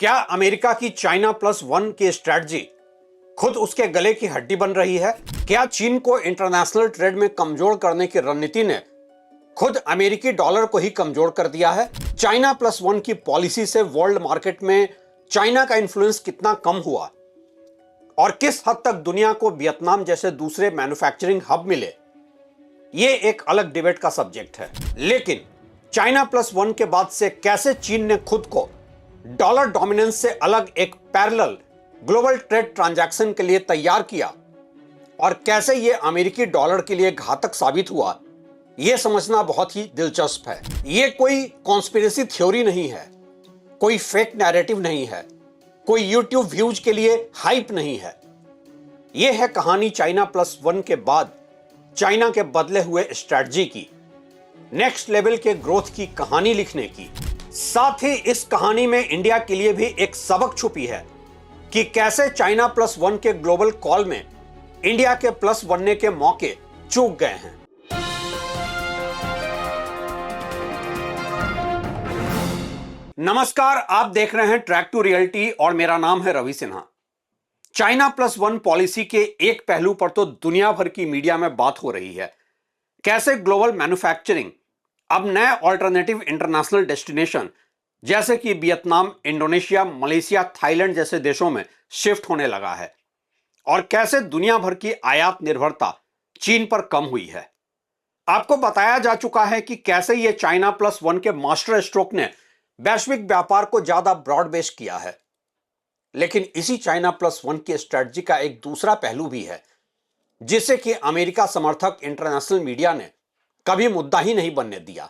क्या अमेरिका की China plus one की स्ट्रैटेजी खुद उसके गले की हड्डी बन रही है? क्या चीन को इंटरनेशनल ट्रेड में कमजोर करने की रणनीति ने खुद अमेरिकी डॉलर को ही कमजोर कर दिया है? चाइना प्लस वन की पॉलिसी से वर्ल्ड मार्केट में चाइना का इन्फ्लुएंस कितना कम हुआ और किस हद तक दुनिया को वियतनाम जैसे दूसरे मैन्युफैक्चरिंग हब मिले, यह एक अलग डिबेट का सब्जेक्ट है। लेकिन चाइना प्लस वन के बाद से कैसे चीन ने खुद को डॉलर डोमिनेंस से अलग एक पैरेलल ग्लोबल ट्रेड ट्रांजैक्शन के लिए तैयार किया और कैसे यह अमेरिकी डॉलर के लिए घातक साबित हुआ, यह समझना बहुत ही दिलचस्प है। यह कोई कॉन्स्पिरेसी थ्योरी नहीं है, कोई फेक नैरेटिव नहीं है, कोई यूट्यूब व्यूज के लिए हाइप नहीं है। यह है कहानी चाइना प्लस वन के बाद चाइना के बदले हुए स्ट्रैटेजी की, नेक्स्ट लेवल के ग्रोथ की कहानी लिखने की। साथ ही इस कहानी में इंडिया के लिए भी एक सबक छुपी है कि कैसे चाइना प्लस वन के ग्लोबल कॉल में इंडिया के प्लस बनने के मौके चूक गए हैं। नमस्कार, आप देख रहे हैं ट्रैक टू रियलिटी और मेरा नाम है Ravi Sinha. China plus one policy के एक पहलू पर तो दुनिया भर की मीडिया में बात हो रही है, कैसे ग्लोबल मैन्युफैक्चरिंग अब नए ऑल्टरनेटिव इंटरनेशनल डेस्टिनेशन जैसे कि वियतनाम, इंडोनेशिया, मलेशिया, थाईलैंड जैसे देशों में शिफ्ट होने लगा है और कैसे दुनिया भर की आयात निर्भरता चीन पर कम हुई है। आपको बताया जा चुका है कि कैसे यह चाइना प्लस वन के मास्टर स्ट्रोक ने वैश्विक व्यापार को ज्यादा ब्रॉड बेस किया है। लेकिन इसी चाइना प्लस वन की स्ट्रेटजी का एक दूसरा पहलू भी है जिसे कि अमेरिका समर्थक इंटरनेशनल मीडिया ने कभी मुद्दा ही नहीं बनने दिया,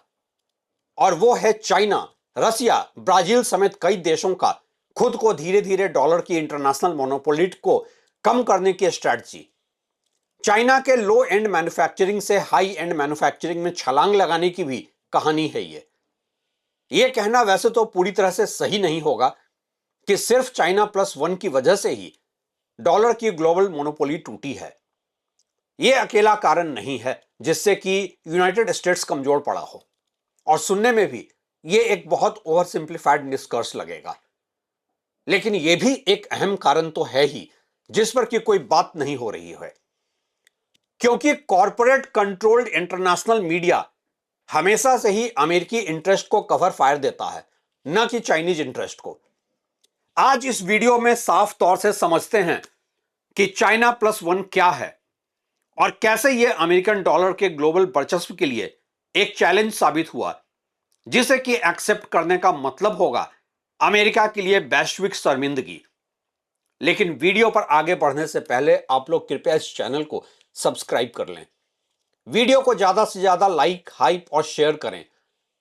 और वो है चाइना, रसिया, ब्राजील समेत कई देशों का खुद को धीरे धीरे डॉलर की इंटरनेशनल मोनोपोली को कम करने की स्ट्रेटजी। चाइना के लो एंड मैन्युफैक्चरिंग से हाई एंड मैन्युफैक्चरिंग में छलांग लगाने की भी कहानी है। ये कहना वैसे तो पूरी तरह से सही नहीं होगा कि सिर्फ चाइना प्लस वन की वजह से ही डॉलर की ग्लोबल मोनोपोली टूटी है। यह अकेला कारण नहीं है जिससे कि यूनाइटेड स्टेट्स कमजोर पड़ा हो, और सुनने में भी यह एक बहुत ओवर सिंप्लीफाइड निष्कर्ष लगेगा। लेकिन यह भी एक अहम कारण तो है ही जिस पर कि कोई बात नहीं हो रही है, क्योंकि कॉरपोरेट कंट्रोल्ड इंटरनेशनल मीडिया हमेशा से ही अमेरिकी इंटरेस्ट को कवर फायर देता है, न कि चाइनीज इंटरेस्ट को। आज इस वीडियो में साफ तौर से समझते हैं कि चाइना प्लस वन क्या है और कैसे यह अमेरिकन डॉलर के ग्लोबल वर्चस्व के लिए एक चैलेंज साबित हुआ, जिसे कि एक्सेप्ट करने का मतलब होगा अमेरिका के लिए वैश्विक शर्मिंदगी। लेकिन वीडियो पर आगे बढ़ने से पहले आप लोग कृपया इस चैनल को सब्सक्राइब कर लें, वीडियो को ज्यादा से ज्यादा लाइक, हाइप और शेयर करें,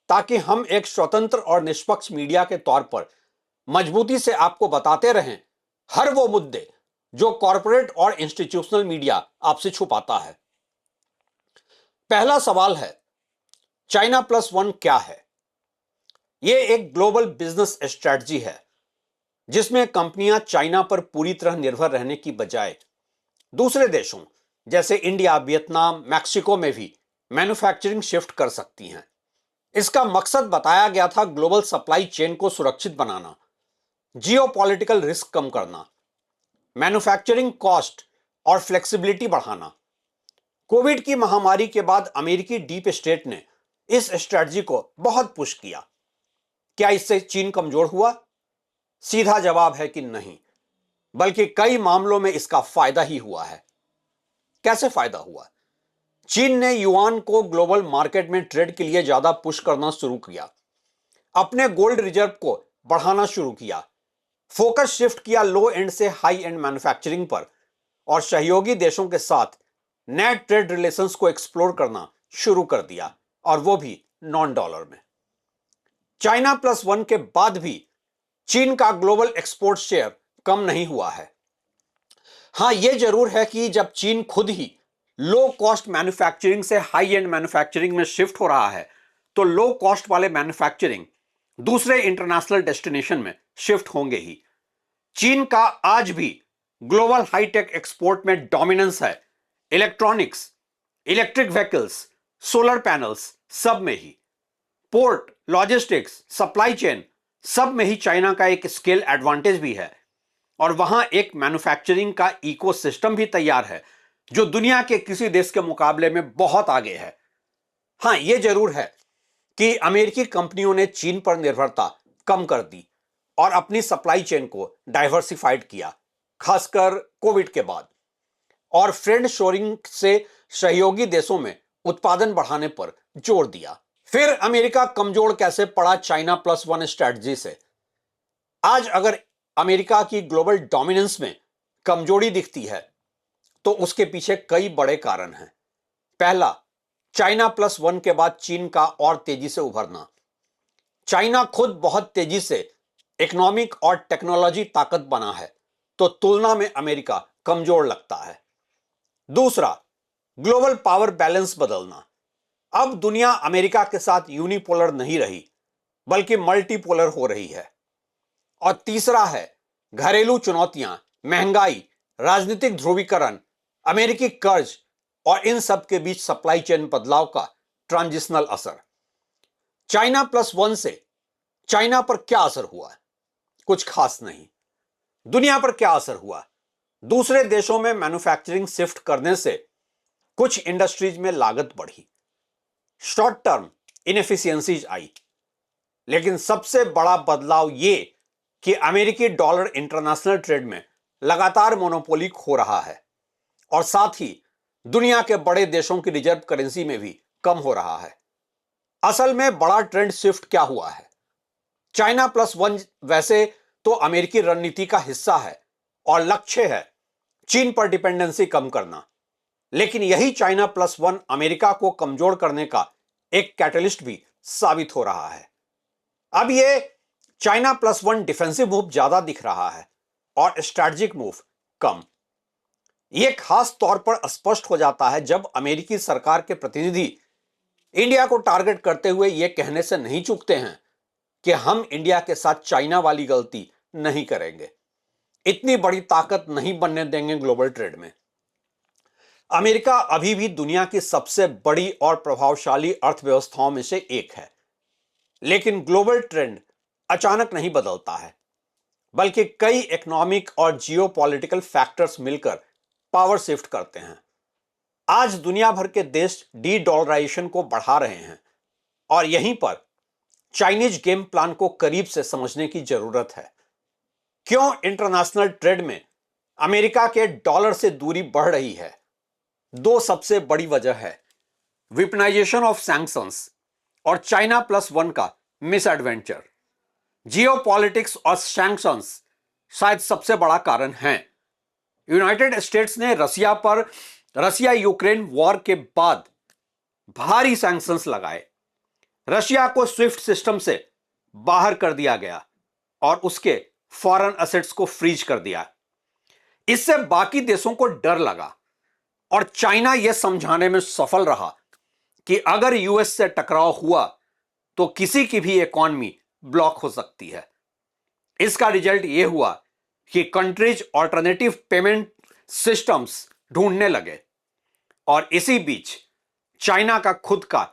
ताकि हम एक स्वतंत्र और निष्पक्ष मीडिया के तौर पर मजबूती से आपको बताते रहें हर वो मुद्दे जो कॉरपोरेट और इंस्टीट्यूशनल मीडिया आपसे छुपाता है। पहला सवाल है, चाइना प्लस वन क्या है? यह एक ग्लोबल बिजनेस स्ट्रेटजी है जिसमें कंपनियां चाइना पर पूरी तरह निर्भर रहने की बजाय दूसरे देशों जैसे इंडिया, वियतनाम, मैक्सिको में भी मैन्युफैक्चरिंग शिफ्ट कर सकती हैं। इसका मकसद बताया गया था ग्लोबल सप्लाई चेन को सुरक्षित बनाना, जियोपॉलिटिकल रिस्क कम करना, मैन्युफैक्चरिंग कॉस्ट और फ्लेक्सिबिलिटी बढ़ाना। कोविड की महामारी के बाद अमेरिकी डीप स्टेट ने इस स्ट्रेटजी को बहुत पुश किया। क्या इससे चीन कमजोर हुआ? सीधा जवाब है कि नहीं, बल्कि कई मामलों में इसका फायदा ही हुआ है। कैसे फायदा हुआ? चीन ने युआन को ग्लोबल मार्केट में ट्रेड के लिए ज्यादा पुश करना शुरू किया, अपने गोल्ड रिजर्व को बढ़ाना शुरू किया, फोकस शिफ्ट किया लो एंड से हाई एंड मैन्युफैक्चरिंग पर, और सहयोगी देशों के साथ नए ट्रेड रिलेशंस को एक्सप्लोर करना शुरू कर दिया, और वो भी नॉन डॉलर में। चाइना प्लस वन के बाद भी चीन का ग्लोबल एक्सपोर्ट शेयर कम नहीं हुआ है। हां, यह जरूर है कि जब चीन खुद ही लो कॉस्ट मैन्युफैक्चरिंग से हाई एंड मैन्युफैक्चरिंग में शिफ्ट हो रहा है, तो लो कॉस्ट वाले मैन्युफैक्चरिंग दूसरे इंटरनेशनल डेस्टिनेशन में शिफ्ट होंगे ही। चीन का आज भी ग्लोबल हाईटेक एक्सपोर्ट में डोमिनेंस है, electronics, electric vehicles, solar panels, सब में ही। पोर्ट, लॉजिस्टिक्स, सप्लाई चेन सब में ही चाइना का एक स्केल एडवांटेज भी है और वहां एक मैन्युफैक्चरिंग का इकोसिस्टम भी तैयार है जो दुनिया के किसी देश के मुकाबले में बहुत आगे है। हां, यह जरूर है कि अमेरिकी कंपनियों ने चीन पर निर्भरता कम कर दी और अपनी सप्लाई चेन को डाइवर्सिफाइड किया, खासकर कोविड के बाद, और फ्रेंड शोरिंग से सहयोगी देशों में उत्पादन बढ़ाने पर जोर दिया। फिर अमेरिका कमजोर कैसे पड़ा चाइना प्लस वन स्ट्रैटेजी से? आज अगर अमेरिका की ग्लोबल डोमिनेंस में कमजोरी दिखती है तो उसके पीछे कई बड़े कारण हैं। पहला, चाइना प्लस वन के बाद चीन का और तेजी से उभरना। चाइना खुद बहुत तेजी से इकोनॉमिक और टेक्नोलॉजी ताकत बना है, तो तुलना में अमेरिका कमजोर लगता है। दूसरा, ग्लोबल पावर बैलेंस बदलना। अब दुनिया अमेरिका के साथ यूनिपोलर नहीं रही, बल्कि मल्टीपोलर हो रही है। और तीसरा है घरेलू चुनौतियां, महंगाई, राजनीतिक ध्रुवीकरण, अमेरिकी कर्ज और इन सब के बीच सप्लाई चेन बदलाव का ट्रांजिशनल असर। चाइना प्लस वन से चाइना पर क्या असर हुआ? कुछ खास नहीं। दुनिया पर क्या असर हुआ? दूसरे देशों में मैन्युफैक्चरिंग शिफ्ट करने से कुछ इंडस्ट्रीज में लागत बढ़ी, शॉर्ट टर्म इनएफिशिएंसीज आई, लेकिन सबसे बड़ा बदलाव यह कि अमेरिकी डॉलर इंटरनेशनल ट्रेड में लगातार मोनोपोली खो रहा है और साथ ही दुनिया के बड़े देशों की रिजर्व करेंसी में भी कम हो रहा है। असल में बड़ा ट्रेंड शिफ्ट क्या हुआ है? चाइना प्लस वन वैसे तो अमेरिकी रणनीति का हिस्सा है और लक्ष्य है चीन पर डिपेंडेंसी कम करना, लेकिन यही चाइना प्लस वन अमेरिका को कमजोर करने का एक कैटलिस्ट भी साबित हो रहा है। अब यह China plus one defensive move ज्यादा दिख रहा है और स्ट्रैटेजिक मूव कम। यह खास तौर पर स्पष्ट हो जाता है जब अमेरिकी सरकार के प्रतिनिधि इंडिया को टारगेट करते हुए यह कहने से नहीं चूकते हैं कि हम इंडिया के साथ चाइना वाली गलती नहीं करेंगे, इतनी बड़ी ताकत नहीं बनने देंगे ग्लोबल ट्रेड में। अमेरिका अभी भी दुनिया की सबसे बड़ी और प्रभावशाली अर्थव्यवस्थाओं में से एक है, लेकिन ग्लोबल ट्रेंड अचानक नहीं बदलता है, बल्कि कई इकोनॉमिक और जियोपॉलिटिकल फैक्टर्स मिलकर पावर शिफ्ट करते हैं। आज दुनिया भर के देश डी डॉलराइजेशन को बढ़ा रहे हैं और यहीं पर चाइनीज गेम प्लान को करीब से समझने की जरूरत है। क्यों इंटरनेशनल ट्रेड में अमेरिका के डॉलर से दूरी बढ़ रही है? दो सबसे बड़ी वजह है वेपनाइजेशन ऑफ सैंक्शंस और चाइना प्लस वन का मिसएडवेंचर। जियोपॉलिटिक्स और सैंक्शंस शायद सबसे बड़ा कारण है। यूनाइटेड स्टेट्स ने रसिया यूक्रेन वॉर के बाद भारी सैंक्शंस लगाए। रशिया को स्विफ्ट सिस्टम से बाहर कर दिया गया और उसके फॉरेन एसेट्स को फ्रीज कर दिया। इससे बाकी देशों को डर लगा और चाइना यह समझाने में सफल रहा कि अगर यूएस से टकराव हुआ तो किसी की भी इकॉनमी ब्लॉक हो सकती है। इसका रिजल्ट यह हुआ कि कंट्रीज ऑल्टरनेटिव पेमेंट सिस्टम्स ढूंढने लगे और इसी बीच चाइना का खुद का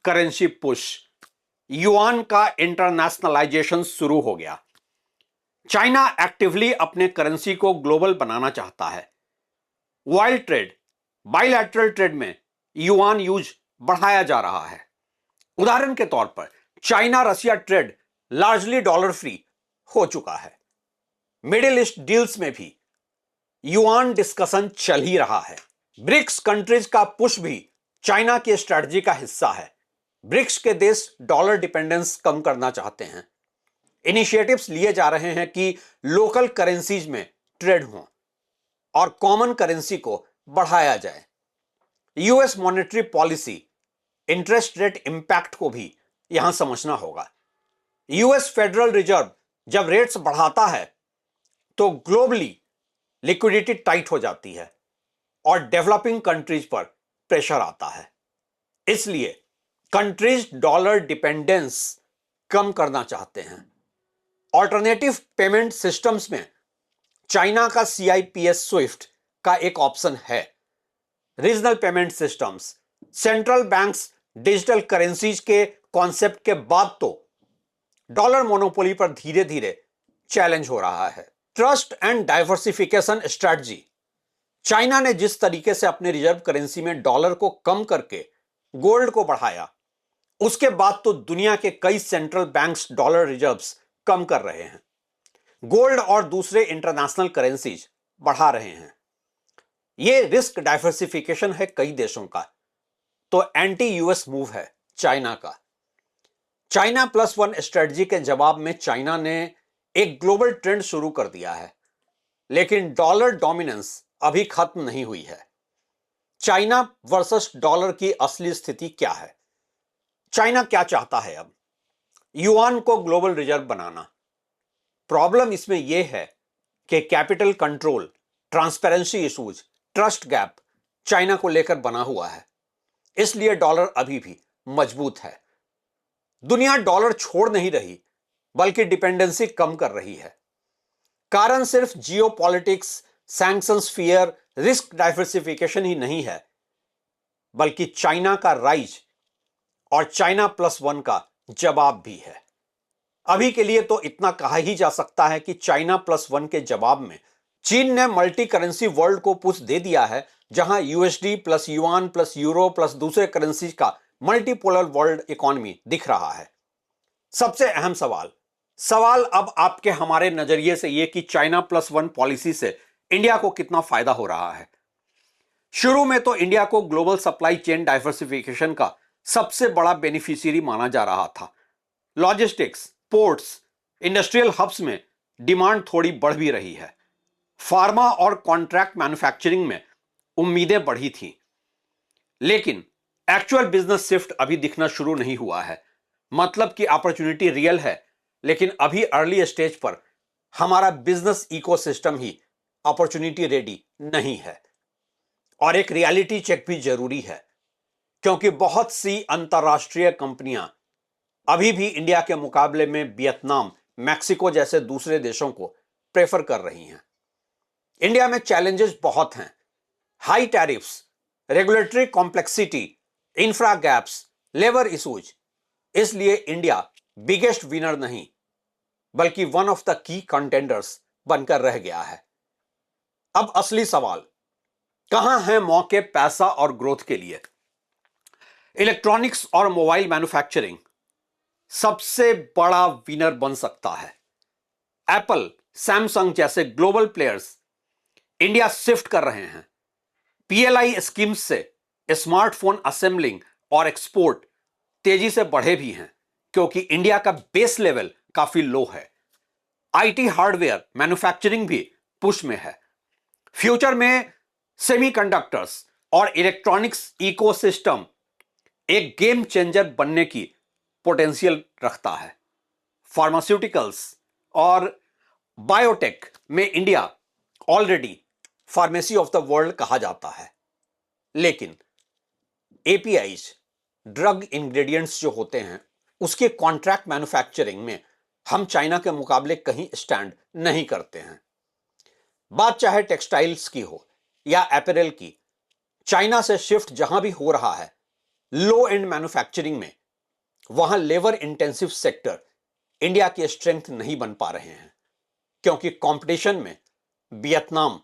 करेंसी पुश, युआन का इंटरनेशनलाइजेशन शुरू हो गया। चाइना एक्टिवली अपने करेंसी को ग्लोबल बनाना चाहता है। वर्ल्ड ट्रेड, बाइलैटरल ट्रेड में युआन यूज बढ़ाया जा रहा है। उदाहरण के तौर पर China Russia trade largely dollar free हो चुका है। मिडिल ईस्ट डील्स में भी युआन डिस्कशन चल ही रहा है। ब्रिक्स कंट्रीज का पुश भी चाइना की स्ट्रेटजी का हिस्सा है। ब्रिक्स के देश डॉलर डिपेंडेंस कम करना चाहते हैं। इनिशिएटिव्स लिए जा रहे हैं कि लोकल करेंसीज में ट्रेड हो और कॉमन करेंसी को बढ़ाया जाए। US monetary policy, interest rate impact को भी यहां समझना होगा। यूएस फेडरल रिजर्व जब रेट्स बढ़ाता है तो ग्लोबली लिक्विडिटी टाइट हो जाती है और डेवलपिंग कंट्रीज पर प्रेशर आता है। इसलिए कंट्रीज डॉलर डिपेंडेंस कम करना चाहते हैं। ऑल्टरनेटिव पेमेंट सिस्टम्स में चाइना का CIPS स्विफ्ट का एक ऑप्शन है। Regional payment systems, central banks digital currencies के कॉन्सेप्ट के बाद तो डॉलर मोनोपोली पर धीरे धीरे चैलेंज हो रहा है। Trust and diversification strategy. China ने जिस तरीके से अपने रिजर्व करेंसी में डॉलर को कम करके गोल्ड को बढ़ाया, उसके बाद तो दुनिया के कई सेंट्रल बैंक्स डॉलर रिजर्व्स कम कर रहे हैं, गोल्ड और दूसरे इंटरनेशनल करेंसीज बढ़ा रहे हैं। यह रिस्क डाइवर्सिफिकेशन है कई देशों का, तो एंटी यूएस मूव है चाइना का। चाइना प्लस वन स्ट्रेटजी के जवाब में चाइना ने एक ग्लोबल ट्रेंड शुरू कर दिया है, लेकिन डॉलर डोमिनेंस अभी खत्म नहीं हुई है। चाइना वर्सेस डॉलर की असली स्थिति क्या है? चाइना क्या चाहता है अब? युआन को ग्लोबल रिजर्व बनाना। प्रॉब्लम इसमें यह है कि capital control, transparency issues, trust gap China को लेकर बना हुआ है, इसलिए डॉलर अभी भी मजबूत है। दुनिया डॉलर छोड़ नहीं रही, बल्कि डिपेंडेंसी कम कर रही है। कारण सिर्फ geopolitics, sanctions fear, risk diversification ही नहीं है, बल्कि चाइना का राइज और चाइना प्लस वन का जवाब भी है। अभी के लिए तो इतना कहा ही जा सकता है कि चाइना प्लस वन के जवाब में चीन ने मल्टी करेंसी वर्ल्ड को पुश दे दिया है, जहां USD plus yuan plus euro plus दूसरे करेंसी का मल्टीपोलर वर्ल्ड इकोनॉमी दिख रहा है। सबसे अहम सवाल अब आपके हमारे नजरिए से यह कि चाइना प्लस वन पॉलिसी से इंडिया को कितना फायदा हो रहा है। शुरू में तो इंडिया को ग्लोबल सप्लाई चेन डाइवर्सिफिकेशन का सबसे बड़ा बेनिफिशियरी माना जा रहा था। लॉजिस्टिक्स, पोर्ट्स, इंडस्ट्रियल हब्स में डिमांड थोड़ी बढ़ भी रही है। फार्मा और कॉन्ट्रैक्ट मैन्युफैक्चरिंग में उम्मीदें बढ़ी थी, लेकिन एक्चुअल बिजनेस शिफ्ट अभी दिखना शुरू नहीं हुआ है। मतलब कि अपॉर्चुनिटी रियल है, लेकिन अभी अर्ली स्टेज पर हमारा बिजनेस इकोसिस्टम ही अपॉर्चुनिटी रेडी नहीं है। और एक रियलिटी चेक भी जरूरी है, क्योंकि बहुत सी अंतरराष्ट्रीय कंपनियां अभी भी इंडिया के मुकाबले में वियतनाम, मैक्सिको जैसे दूसरे देशों को प्रेफर कर रही हैं। इंडिया में चैलेंजेस बहुत हैं, high tariffs, regulatory complexity, infra gaps, labour issues. इसलिए इंडिया बिगेस्ट विनर नहीं, बल्कि one of the key contenders बनकर रह गया है। अब असली सवाल, कहां है मौके पैसा और ग्रोथ के लिए? इलेक्ट्रॉनिक्स और मोबाइल मैन्युफैक्चरिंग सबसे बड़ा विनर बन सकता है। एप्पल, सैमसंग जैसे ग्लोबल प्लेयर्स इंडिया शिफ्ट कर रहे हैं। पीएलआई स्कीम्स से स्मार्टफोन असेंबलिंग और एक्सपोर्ट तेजी से बढ़े भी हैं, क्योंकि इंडिया का बेस लेवल काफी लो है। आईटी हार्डवेयर मैन्युफैक्चरिंग भी पुश में है। फ्यूचर में सेमीकंडक्टर्स और इलेक्ट्रॉनिक्स इकोसिस्टम एक गेम चेंजर बनने की पोटेंशियल रखता है। फार्मास्यूटिकल्स और बायोटेक में India already pharmacy of the world कहा जाता है, लेकिन एपीआईज, ड्रग इंग्रेडिएंट्स जो होते हैं, उसके कॉन्ट्रैक्ट मैन्युफैक्चरिंग में हम चाइना के मुकाबले कहीं स्टैंड नहीं करते हैं। बात चाहे टेक्सटाइल्स की हो या अपैरल की, चाइना से शिफ्ट जहां भी हो रहा है लो एंड मैन्युफैक्चरिंग में, वहां लेबर इंटेंसिव सेक्टर इंडिया की स्ट्रेंथ नहीं बन पा रहे हैं, क्योंकि कंपटीशन में वियतनाम,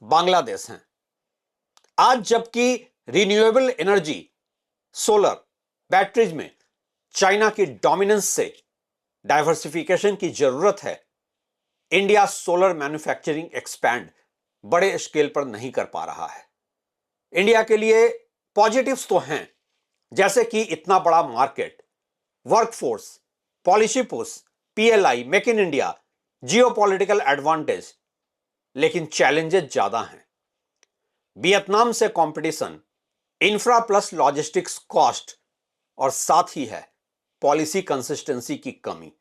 बांग्लादेश हैं। आज जबकि रिन्यूएबल एनर्जी, सोलर, बैटरीज में चाइना की डोमिनेंस से डाइवर्सिफिकेशन की जरूरत है, इंडिया सोलर मैन्युफैक्चरिंग एक्सपैंड बड़े स्केल पर नहीं कर पा रहा है। इंडिया के लिए पॉजिटिव्स तो हैं, जैसे कि इतना बड़ा market, workforce, policy push, PLI, make in India, geopolitical advantage, लेकिन चैलेंजेस ज्यादा हैं। वियतनाम से competition, infra plus logistics cost, और साथ ही है पॉलिसी कंसिस्टेंसी की कमी।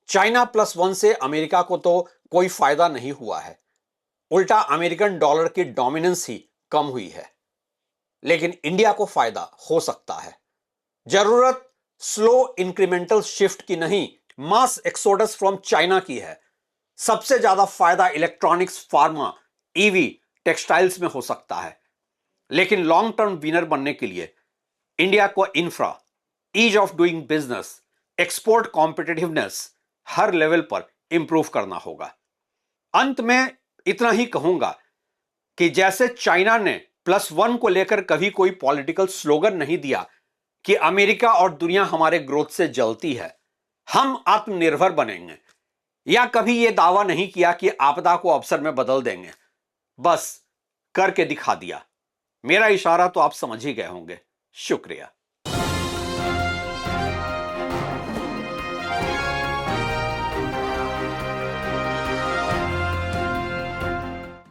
चाइना प्लस वन से अमेरिका को तो कोई फायदा नहीं हुआ है, उल्टा अमेरिकन डॉलर की डोमिनेंस ही कम हुई है, लेकिन इंडिया को फायदा हो सकता है। जरूरत स्लो इंक्रीमेंटल शिफ्ट की नहीं, मास एक्सोडस फ्रॉम चाइना की है। सबसे ज्यादा फायदा इलेक्ट्रॉनिक्स, फार्मा, ईवी, टेक्सटाइल्स में हो सकता है, लेकिन लॉन्ग टर्म विनर बनने के लिए इंडिया को infra, ease of doing business, export competitiveness हर लेवल पर इंप्रूव करना होगा। अंत में इतना ही कहूंगा कि जैसे चाइना ने +1 को लेकर कभी कोई पॉलिटिकल स्लोगन नहीं दिया कि अमेरिका और दुनिया हमारे ग्रोथ से जलती है, हम आत्मनिर्भर बनेंगे, या कभी यह दावा नहीं किया कि आपदा को अवसर में बदल देंगे, बस करके दिखा दिया। मेरा इशारा तो आप समझ ही गए होंगे। शुक्रिया।